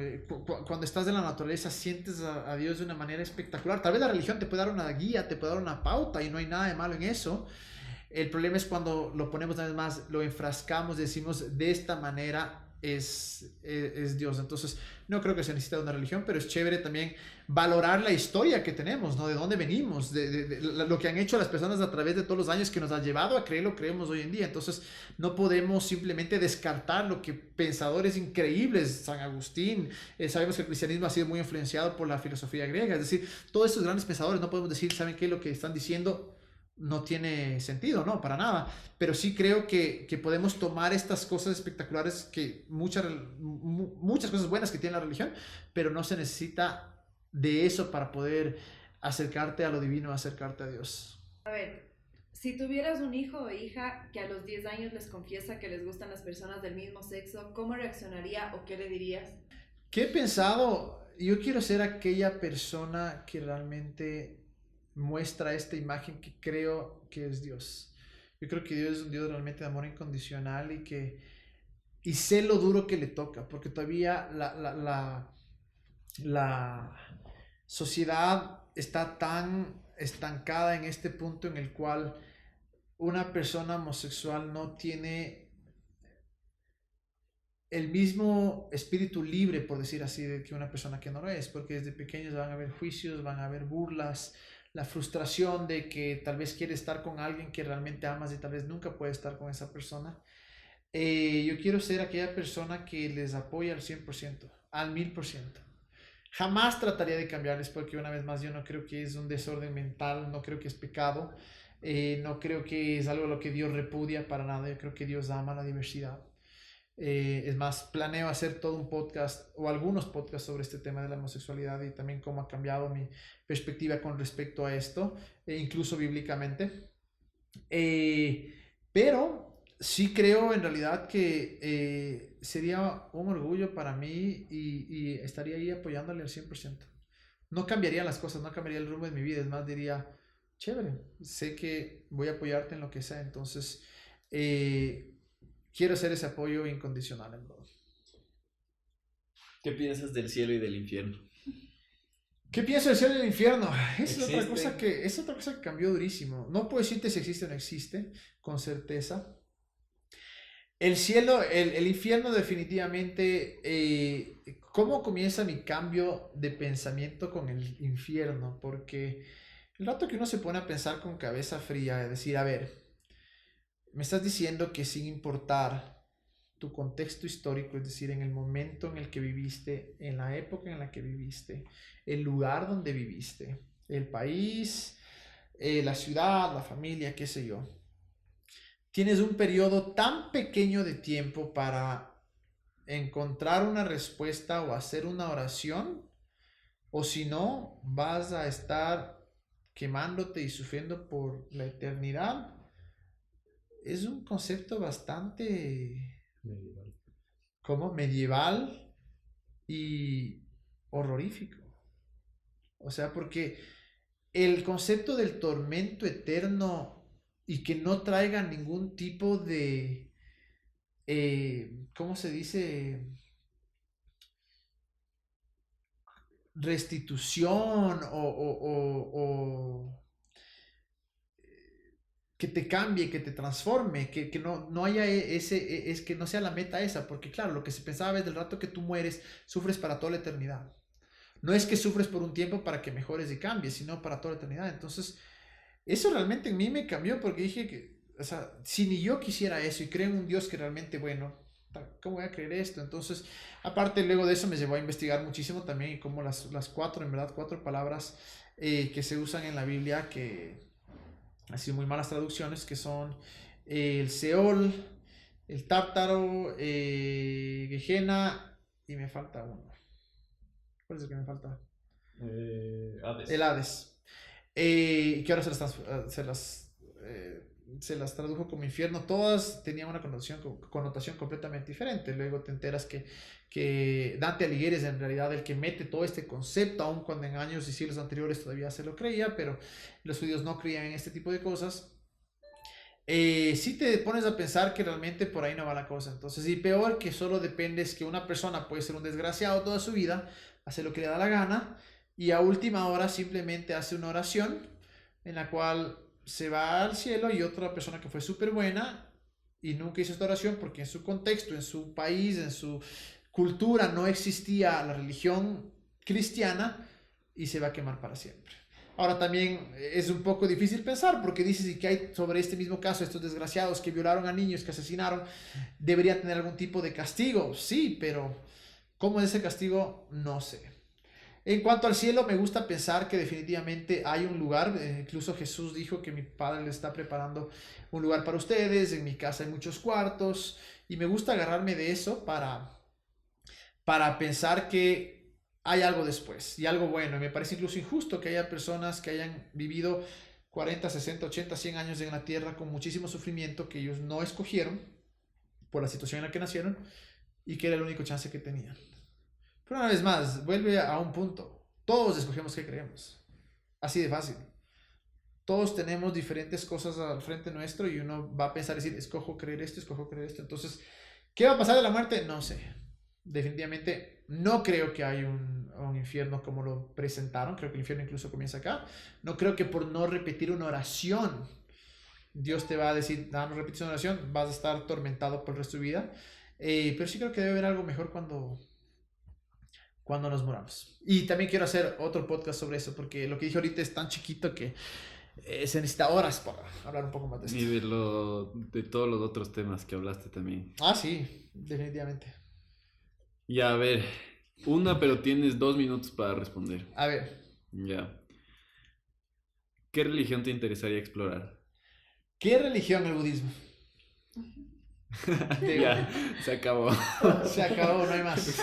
Cuando estás en la naturaleza sientes a Dios de una manera espectacular. Tal vez la religión te puede dar una guía, te puede dar una pauta y no hay nada de malo en eso. El problema es cuando lo ponemos una vez más, lo enfrascamos, decimos de esta manera es Dios. Entonces no creo que se necesite una religión, pero es chévere también valorar la historia que tenemos, ¿no? De dónde venimos, de lo que han hecho las personas a través de todos los años que nos ha llevado a creer lo que creemos hoy en día. Entonces no podemos simplemente descartar lo que pensadores increíbles, San Agustín, sabemos que el cristianismo ha sido muy influenciado por la filosofía griega, es decir, todos estos grandes pensadores no podemos decir, ¿saben qué? Lo que están diciendo no tiene sentido, no, para nada, pero sí creo que podemos tomar estas cosas espectaculares, que muchas cosas buenas que tiene la religión, pero no se necesita de eso para poder acercarte a lo divino, acercarte a Dios. A ver, si tuvieras un hijo o hija que a los 10 años les confiesa que les gustan las personas del mismo sexo, ¿cómo reaccionaría o qué le dirías? ¿Qué he pensado? Yo quiero ser aquella persona que realmente muestra esta imagen que creo que es Dios. Yo creo que Dios es un Dios realmente de amor incondicional y sé lo duro que le toca, porque todavía la sociedad está tan estancada en este punto en el cual una persona homosexual no tiene el mismo espíritu libre, por decir así, de que una persona que no lo es, porque desde pequeños van a haber juicios, van a haber burlas, la frustración de que tal vez quiere estar con alguien que realmente amas y tal vez nunca puede estar con esa persona. Yo quiero ser aquella persona que les apoya al 100%, al 1000%. Jamás trataría de cambiarles, porque una vez más yo no creo que es un desorden mental, no creo que es pecado, no creo que es algo a lo que Dios repudia para nada. Yo creo que Dios ama la diversidad. Es más, planeo hacer todo un podcast o algunos podcasts sobre este tema de la homosexualidad y también cómo ha cambiado mi perspectiva con respecto a esto, incluso bíblicamente. Pero sí creo en realidad que sería un orgullo para mí y estaría ahí apoyándole al 100%. No cambiaría las cosas, no cambiaría el rumbo de mi vida, es más, diría, chévere, sé que voy a apoyarte en lo que sea, entonces quiero hacer ese apoyo incondicional, en verdad. ¿Qué piensas del cielo y del infierno? ¿Qué pienso del cielo y del infierno? Es otra ¿Existen? cosa que cambió durísimo. No puedo decirte si existe o no existe, con certeza. El cielo, el infierno definitivamente, ¿cómo comienza mi cambio de pensamiento con el infierno? Porque el rato que uno se pone a pensar con cabeza fría, es decir, a ver, me estás diciendo que sin importar tu contexto histórico, es decir, en el momento en el que viviste, en la época en la que viviste, el lugar donde viviste, el país, la ciudad, la familia, qué sé yo, tienes un periodo tan pequeño de tiempo para encontrar una respuesta o hacer una oración, o si no, vas a estar quemándote y sufriendo por la eternidad. es un concepto bastante Medieval. como medieval y horrorífico. O sea, porque el concepto del tormento eterno y que no traiga ningún tipo de, ¿cómo se dice? Restitución o que te cambie, que te transforme, que no haya es que no sea la meta esa, porque claro, lo que se pensaba es del rato que tú mueres, sufres para toda la eternidad. No es que sufres por un tiempo para que mejores y cambies, sino para toda la eternidad. Entonces, eso realmente en mí me cambió porque dije que, o sea, si ni yo quisiera eso y creo en un Dios que realmente, bueno, ¿cómo voy a creer esto? Entonces, aparte luego de eso me llevó a investigar muchísimo también como las cuatro, en verdad, cuatro palabras que se usan en la Biblia que han sido muy malas traducciones, que son el Seol, el Tártaro, Gehenna y me falta uno. ¿Cuál es el que me falta? Hades. El Hades. Que ahora se las tradujo como infierno. Todas tenían una connotación completamente diferente. Luego te enteras que Dante Alighieri es en realidad el que mete todo este concepto, aun cuando en años y siglos anteriores todavía se lo creía, pero los judíos no creían en este tipo de cosas. Si te pones a pensar que realmente por ahí no va la cosa. Entonces, y peor que solo dependes que una persona puede ser un desgraciado toda su vida, hace lo que le da la gana, y a última hora simplemente hace una oración en la cual se va al cielo y otra persona que fue súper buena y nunca hizo esta oración porque en su contexto, en su país, en su cultura no existía la religión cristiana y se va a quemar para siempre. Ahora también es un poco difícil pensar porque dices y que hay sobre este mismo caso estos desgraciados que violaron a niños, que asesinaron, deberían tener algún tipo de castigo, sí, pero ¿cómo es ese castigo? No sé. En cuanto al cielo, me gusta pensar que definitivamente hay un lugar, incluso Jesús dijo que mi Padre le está preparando un lugar para ustedes, en mi casa hay muchos cuartos, y me gusta agarrarme de eso para pensar que hay algo después y algo bueno. Y me parece incluso injusto que haya personas que hayan vivido 40, 60, 80, 100 años en la tierra con muchísimo sufrimiento que ellos no escogieron por la situación en la que nacieron y que era el único chance que tenían. Pero una vez más, vuelve a un punto. Todos escogemos qué creemos. Así de fácil. Todos tenemos diferentes cosas al frente nuestro y uno va a pensar, decir, escojo creer esto, escojo creer esto. Entonces, ¿qué va a pasar de la muerte? No sé. Definitivamente no creo que haya un infierno como lo presentaron. Creo que el infierno incluso comienza acá. No creo que por no repetir una oración, Dios te va a decir, no repites una oración, vas a estar atormentado por el resto de tu vida. Pero sí creo que debe haber algo mejor cuando nos moramos. Y también quiero hacer otro podcast sobre eso, porque lo que dije ahorita es tan chiquito que se necesita horas para hablar un poco más de esto. Y de todos los otros temas que hablaste también. Ah, sí, definitivamente. Ya, a ver, una, pero tienes 2 minutos para responder. A ver, Ya. ¿Qué religión te interesaría explorar? ¿qué religión el budismo? Ya, se acabó. Se acabó, no hay más.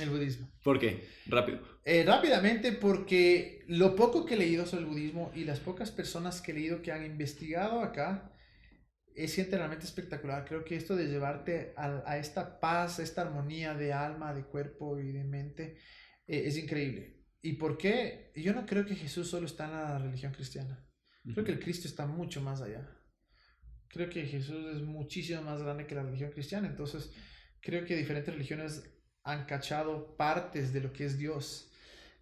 El budismo. ¿Por qué? Rápido. Rápidamente, porque lo poco que he leído sobre el budismo y las pocas personas que he leído que han investigado acá, es gente realmente espectacular. Creo que esto de llevarte a esta paz, a esta armonía de alma, de cuerpo y de mente, es increíble. ¿Y por qué? Yo no creo que Jesús solo está en la religión cristiana. Creo que el Cristo está mucho más allá. Creo que Jesús es muchísimo más grande que la religión cristiana. Entonces, creo que diferentes religiones han cachado partes de lo que es Dios.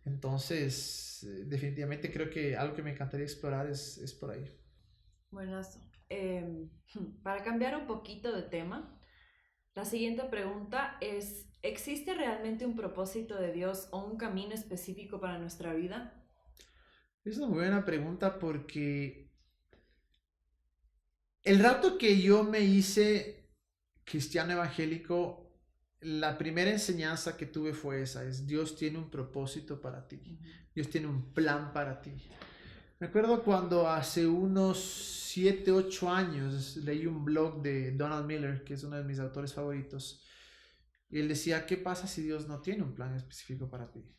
Entonces, definitivamente creo que algo que me encantaría explorar es por ahí. Buenazo. Para cambiar un poquito de tema, la siguiente pregunta es, ¿existe realmente un propósito de Dios o un camino específico para nuestra vida? Es una buena pregunta porque el rato que yo me hice cristiano evangélico, la primera enseñanza que tuve fue esa, es Dios tiene un propósito para ti, Dios tiene un plan para ti. Me acuerdo cuando hace unos 7, 8 años leí un blog de Donald Miller, que es uno de mis autores favoritos, y él decía, ¿qué pasa si Dios no tiene un plan específico para ti?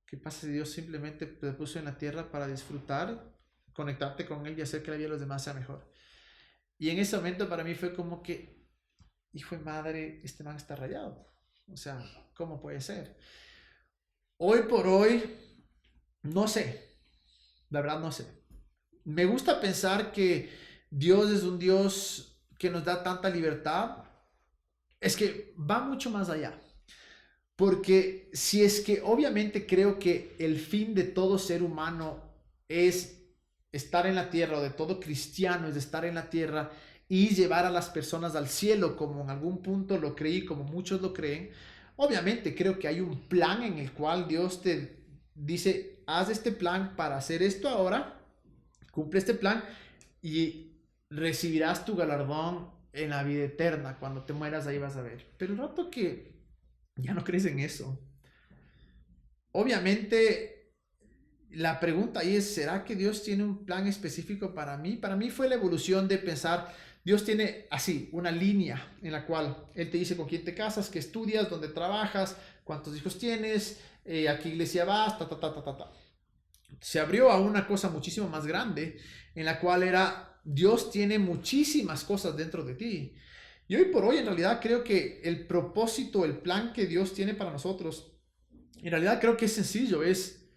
¿Qué pasa si Dios simplemente te puso en la tierra para disfrutar, conectarte con Él y hacer que la vida de los demás sea mejor? Y en ese momento para mí fue como que, hijo de madre, este man está rayado. O sea, ¿cómo puede ser? Hoy por hoy, no sé, la verdad no sé. Me gusta pensar que Dios es un Dios que nos da tanta libertad. Es que va mucho más allá. Porque si es que obviamente creo que el fin de todo ser humano es estar en la tierra, o de todo cristiano es estar en la tierra y llevar a las personas al cielo, como en algún punto lo creí, como muchos lo creen, obviamente creo que hay un plan en el cual Dios te dice, haz este plan para hacer esto ahora, cumple este plan y recibirás tu galardón en la vida eterna. Cuando te mueras ahí vas a ver. Pero el rato que ya no crees en eso. Obviamente, la pregunta ahí es, ¿será que Dios tiene un plan específico para mí? Para mí fue la evolución de pensar, Dios tiene así, una línea en la cual Él te dice con quién te casas, qué estudias, dónde trabajas, cuántos hijos tienes, a qué iglesia vas, ta, ta, ta, ta, ta, ta. Se abrió a una cosa muchísimo más grande, en la cual era, Dios tiene muchísimas cosas dentro de ti. Y hoy por hoy, en realidad, creo que el propósito, el plan que Dios tiene para nosotros, en realidad creo que es sencillo, es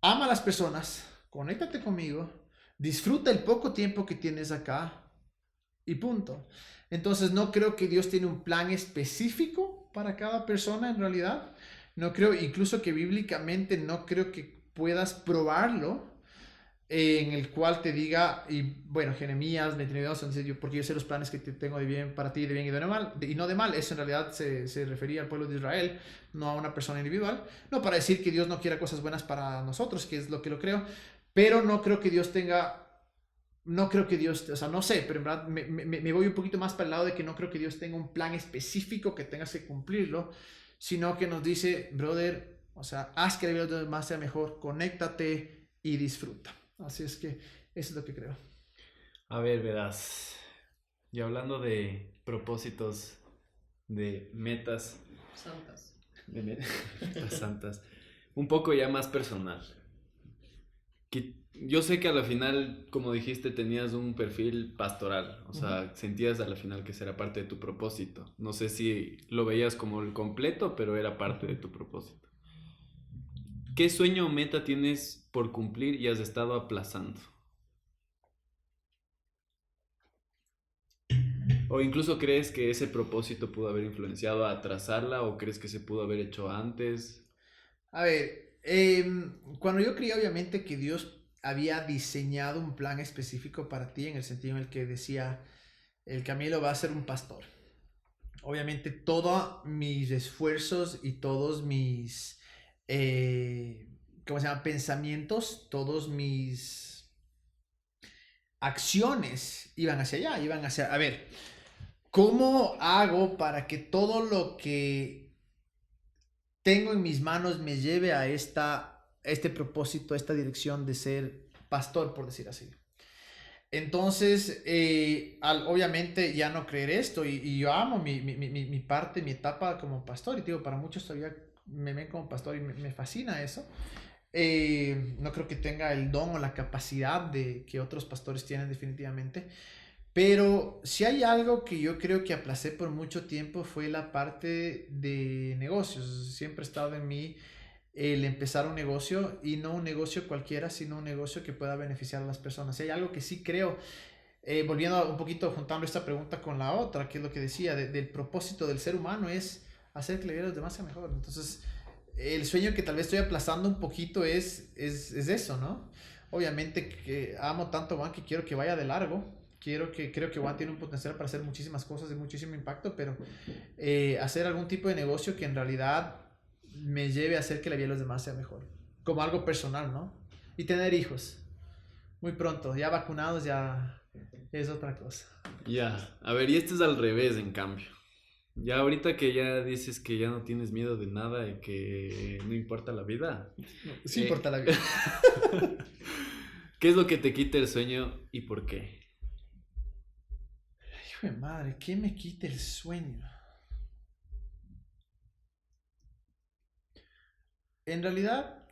ama a las personas, conéctate conmigo, disfruta el poco tiempo que tienes acá y punto. Entonces no creo que Dios tiene un plan específico para cada persona en realidad. No creo, incluso que bíblicamente no creo que puedas probarlo, en el cual te diga, y bueno, Jeremías 29:2 dice, porque yo sé los planes que te tengo de bien para ti, de bien y de mal, y no de mal. Eso en realidad se refería al pueblo de Israel, no a una persona individual. No para decir que Dios no quiera cosas buenas para nosotros, que es lo que lo creo, pero no creo que Dios tenga, no creo que Dios, o sea, no sé, pero en verdad me voy un poquito más para el lado de que no creo que Dios tenga un plan específico que tengas que cumplirlo, sino que nos dice, brother, o sea, haz que la vida de los demás sea mejor, conéctate y disfruta. Así es que eso es lo que creo. A ver, verás. Y hablando de propósitos, de metas, Santas. de metas santas, un poco ya más personal. Yo sé que a la final, como dijiste, tenías un perfil pastoral, o sea, sentías a la final que será parte de tu propósito. No sé si lo veías como el completo, pero era parte de tu propósito. ¿Qué sueño o meta tienes por cumplir y has estado aplazando? ¿O incluso crees que ese propósito pudo haber influenciado a trazarla o crees que se pudo haber hecho antes? A ver, cuando yo creía obviamente que Dios había diseñado un plan específico para ti, en el sentido en el que decía, el Camilo va a ser un pastor. Obviamente todos mis esfuerzos y todos mis, ¿cómo se llama? Pensamientos, todos mis acciones iban hacia allá, iban hacia, a ver, ¿cómo hago para que todo lo que tengo en mis manos me lleve a este propósito, a esta dirección de ser pastor, por decir así? Entonces, al obviamente ya no creer esto, y yo amo mi parte, mi etapa como pastor, y digo, para muchos todavía me ven como pastor y me fascina eso. No creo que tenga el don o la capacidad de que otros pastores tienen definitivamente, pero si hay algo que yo creo que aplacé por mucho tiempo fue la parte de negocios. Siempre ha estado en mí el empezar un negocio, y no un negocio cualquiera, sino un negocio que pueda beneficiar a las personas. Si hay algo que sí creo, volviendo un poquito, juntando esta pregunta con la otra, que es lo que decía, del propósito del ser humano es hacer que la vida de los demás sea mejor. Entonces, el sueño que tal vez estoy aplazando un poquito es eso, ¿no? Obviamente que amo tanto a Juan que quiero que vaya de largo. Creo que Juan tiene un potencial para hacer muchísimas cosas de muchísimo impacto, pero hacer algún tipo de negocio que en realidad me lleve a hacer que la vida de los demás sea mejor. Como algo personal, ¿no? Y tener hijos. Muy pronto, ya vacunados, ya es otra cosa. Ya, a ver, y este es al revés, en cambio. Ya ahorita que ya dices que ya no tienes miedo de nada y que no importa la vida. Sí importa la vida. ¿Qué es lo que te quita el sueño y por qué? Hijo de madre, ¿qué me quita el sueño? En realidad,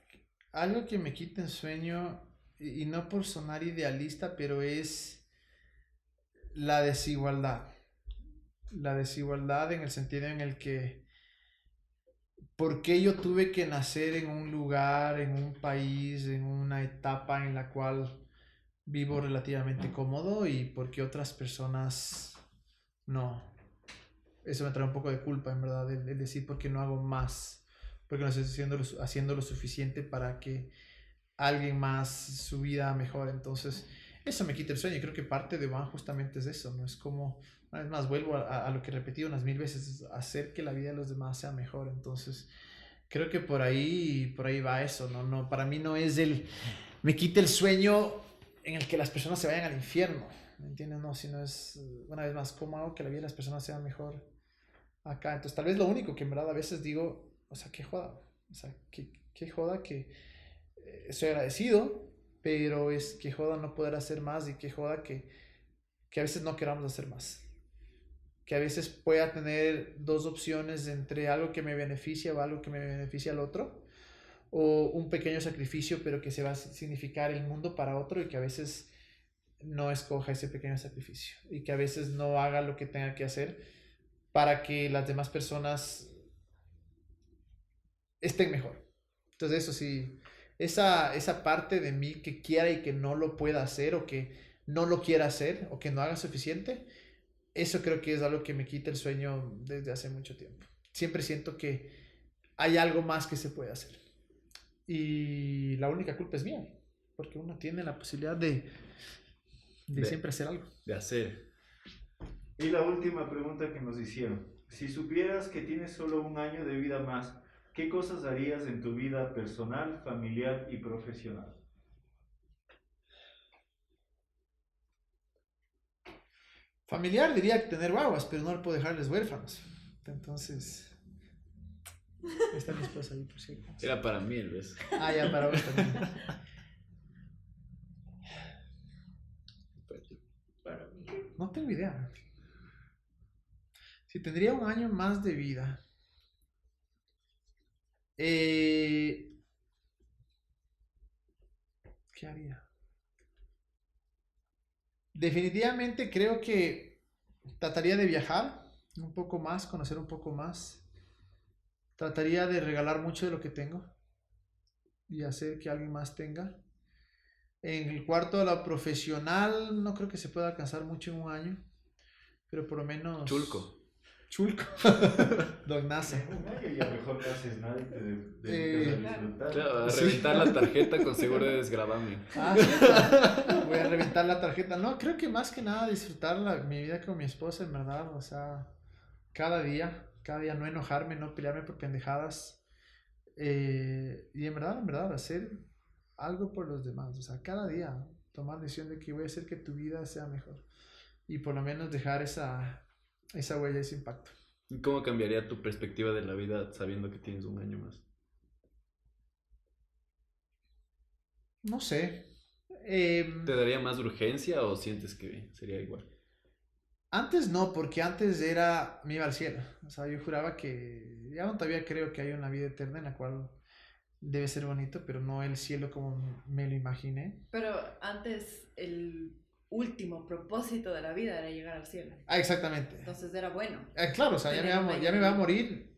algo que me quita el sueño, y no por sonar idealista, pero es la desigualdad. La desigualdad en el sentido en el que, ¿por qué yo tuve que nacer en un lugar, en un país, en una etapa en la cual vivo relativamente cómodo y por qué otras personas no? Eso me trae un poco de culpa, en verdad, el decir por qué no hago más, porque no estoy haciendo lo suficiente para que alguien más su vida mejore. Entonces, eso me quita el sueño y creo que parte de One justamente es eso, ¿no? Es como, una vez más, vuelvo a lo que he repetido unas 1000 veces, es hacer que la vida de los demás sea mejor. Entonces, creo que por ahí va eso, ¿no? No, para mí no es me quita el sueño en el que las personas se vayan al infierno, ¿me entiendes? No, sino es, una vez más, cómo hago que la vida de las personas sea mejor acá. Entonces, tal vez lo único que en verdad a veces digo, o sea, qué joda, o sea, qué joda que estoy agradecido, pero es que joda no poder hacer más y que joda que a veces no queramos hacer más. Que a veces pueda tener dos opciones entre algo que me beneficia o algo que me beneficia al otro, o un pequeño sacrificio, pero que se va a significar el mundo para otro y que a veces no escoja ese pequeño sacrificio y que a veces no haga lo que tenga que hacer para que las demás personas estén mejor. Entonces eso sí, esa parte de mí que quiera y que no lo pueda hacer o que no lo quiera hacer o que no haga suficiente, eso creo que es algo que me quita el sueño desde hace mucho tiempo. Siempre siento que hay algo más que se puede hacer. Y la única culpa es mía, porque uno tiene la posibilidad de siempre hacer algo. De hacer. Y la última pregunta que nos hicieron. Si supieras que tienes solo un año de vida más, ¿qué cosas harías en tu vida personal, familiar y profesional? Familiar diría que tener guaguas, pero no le puedo dejarles huérfanos. Entonces, está mi esposa ahí, por cierto. Era para mí, ¿ves? Ah, ya, para vos también. Para mí. No tengo idea. Si tendría un año más de vida. ¿Qué haría? Definitivamente creo que trataría de viajar un poco más, conocer un poco más. Trataría de regalar mucho de lo que tengo y hacer que alguien más tenga. En el cuarto de la profesional no creo que se pueda alcanzar mucho en un año, pero por lo menos... Chulco. Don Nasa. Un año ya mejor no haces nada y te dedicas a disfrutar. Claro, a Sí. reventar la tarjeta con seguro de desgravame. Ah, sí, voy a reventar la tarjeta. No, creo que más que nada disfrutar mi vida con mi esposa, en verdad. O sea, cada día no enojarme, no pelearme por pendejadas. Y en verdad, hacer algo por los demás. O sea, cada día tomar decisión de que voy a hacer que tu vida sea mejor. Y por lo menos dejar esa huella, ese impacto. ¿Cómo cambiaría tu perspectiva de la vida sabiendo que tienes un año más? No sé. ¿Te daría más urgencia o sientes que sería igual? Antes no, porque antes me iba al cielo. O sea, yo juraba que, ya aún todavía creo que hay una vida eterna en la cual debe ser bonito, pero no el cielo como me lo imaginé. Pero antes el último propósito de la vida era llegar al cielo. Ah, exactamente. Entonces era bueno. Claro, o sea, ya me va a morir.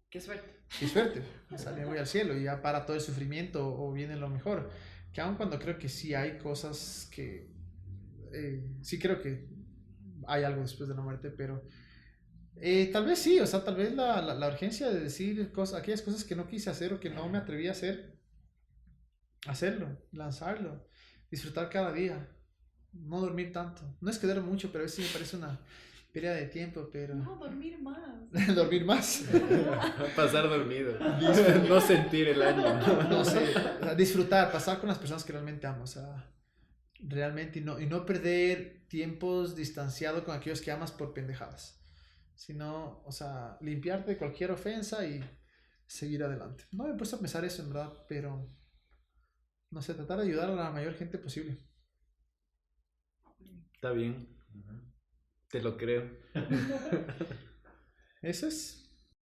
Qué suerte. Qué suerte. O sea, me voy al cielo y ya para todo el sufrimiento o viene lo mejor. Que aun cuando creo que sí hay cosas que... sí creo que hay algo después de la muerte, pero tal vez sí, o sea, tal vez la urgencia de decir aquellas cosas que no quise hacer o que no me atreví a hacer, hacerlo, lanzarlo, disfrutar cada día, no dormir tanto. No es que duermo mucho, pero a veces me parece una pérdida de tiempo, pero... No, dormir más. dormir más. Pasar dormido. No sentir el año. No sé, o sea, disfrutar, pasar con las personas que realmente amo, o sea, realmente, y no perder tiempos distanciado con aquellos que amas por pendejadas, sino, o sea, limpiarte de cualquier ofensa y seguir adelante. No me he puesto a pensar eso en verdad, pero no sé, tratar de ayudar a la mayor gente posible. Está bien. Te lo creo. Eso es.